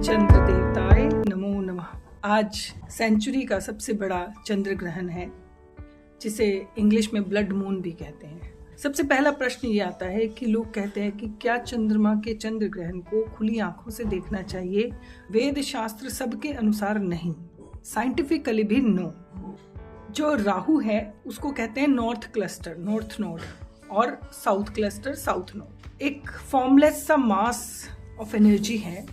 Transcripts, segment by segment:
चंद्र देवताय नमो नमः। आज सेंचुरी का सबसे बड़ा चंद्र ग्रहण है, जिसे इंग्लिश में ब्लड मून भी कहते हैं। सबसे पहला प्रश्न ये आता है कि लोग कहते हैं कि क्या चंद्रमा के चंद्र ग्रहण को खुली आंखों से देखना चाहिए? वेद शास्त्र सबके अनुसार नहीं, साइंटिफिकली भी नो। जो राहु है उसको कहते हैं नॉर्थ क्लस्टर, नॉर्थ नोड, और साउथ क्लस्टर, साउथ नोड। एक फॉर्मलेस सा मास ऑफ एनर्जी है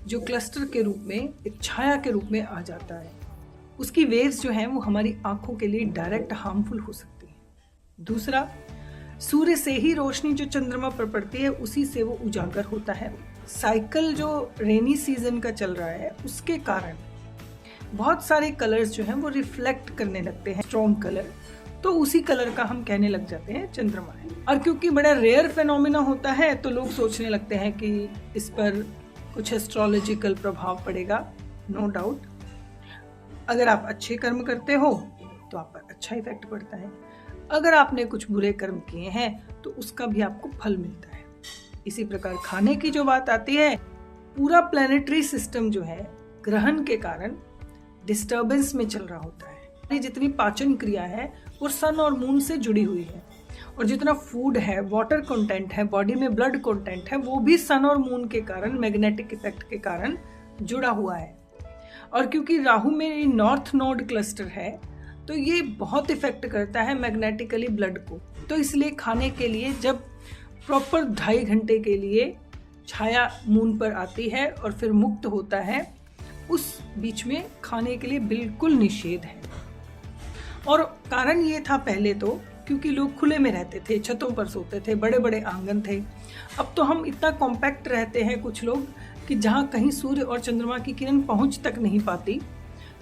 जो क्लस्टर के रूप में, एक छाया के रूप में आ जाता है। उसकी वेव्स जो हैं वो हमारी आंखों के लिए डायरेक्ट हार्मफुल हो सकती है। दूसरा, सूर्य से ही रोशनी जो चंद्रमा पर पड़ती है उसी से वो उजागर होता है। साइकिल जो रेनी सीजन का चल रहा है उसके कारण बहुत सारे कलर्स जो हैं वो रिफ्लेक्ट करने लगते हैं, स्ट्रॉन्ग कलर, तो उसी कलर का हम कहने लग जाते हैं चंद्रमा है। और क्योंकि बड़ा रेयर फेनोमेना होता है तो लोग सोचने लगते हैं कि इस पर कुछ एस्ट्रोलॉजिकल प्रभाव पड़ेगा। नो डाउट, अगर आप अच्छे कर्म करते हो तो आप पर अच्छा इफेक्ट पड़ता है, अगर आपने कुछ बुरे कर्म किए हैं तो उसका भी आपको फल मिलता है। इसी प्रकार खाने की जो बात आती है, पूरा प्लैनेटरी सिस्टम जो है ग्रहण के कारण डिस्टर्बेंस में चल रहा होता है। जितनी पाचन क्रिया है वो सन और मून से जुड़ी हुई है, और जितना फूड है, वाटर कंटेंट है, बॉडी में ब्लड कंटेंट है, वो भी सन और मून के कारण, मैग्नेटिक इफेक्ट के कारण जुड़ा हुआ है। और क्योंकि राहु में नॉर्थ नोड क्लस्टर है तो ये बहुत इफेक्ट करता है मैग्नेटिकली ब्लड को। तो इसलिए खाने के लिए जब प्रॉपर 2.5 घंटे के लिए छाया मून पर आती है और फिर मुक्त होता है, उस बीच में खाने के लिए बिल्कुल निषेध है। और कारण ये था पहले तो क्योंकि लोग खुले में रहते थे, छतों पर सोते थे, बड़े बड़े आंगन थे। अब तो हम इतना कॉम्पैक्ट रहते हैं कुछ लोग कि जहाँ कहीं सूर्य और चंद्रमा की किरण पहुँच तक नहीं पाती,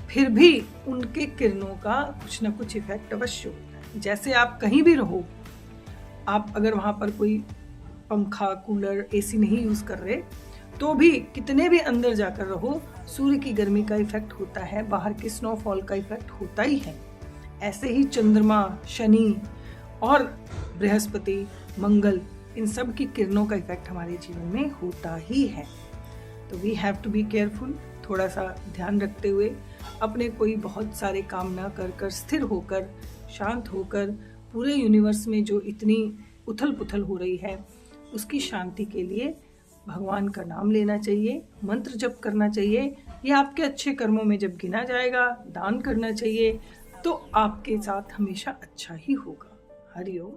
फिर भी उनके किरणों का कुछ ना कुछ इफेक्ट अवश्य होता है। जैसे आप कहीं भी रहो, आप अगर वहाँ पर कोई पंखा, कूलर, एसी नहीं यूज़ कर रहे तो भी कितने भी अंदर जाकर रहो, सूर्य की गर्मी का इफेक्ट होता है, बाहर के स्नोफॉल का इफेक्ट होता ही है। ऐसे ही चंद्रमा, शनि और बृहस्पति, मंगल, इन सब की किरणों का इफेक्ट हमारे जीवन में होता ही है। तो we have to be careful, थोड़ा सा ध्यान रखते हुए, अपने कोई बहुत सारे काम ना कर स्थिर होकर, शांत होकर, पूरे यूनिवर्स में जो इतनी उथल पुथल हो रही है उसकी शांति के लिए भगवान का नाम लेना चाहिए, मंत्र जप करना चाहिए, या आपके अच्छे कर्मों में जब गिना जाएगा, दान करना चाहिए, तो आपके साथ हमेशा अच्छा ही होगा। हरि ओम।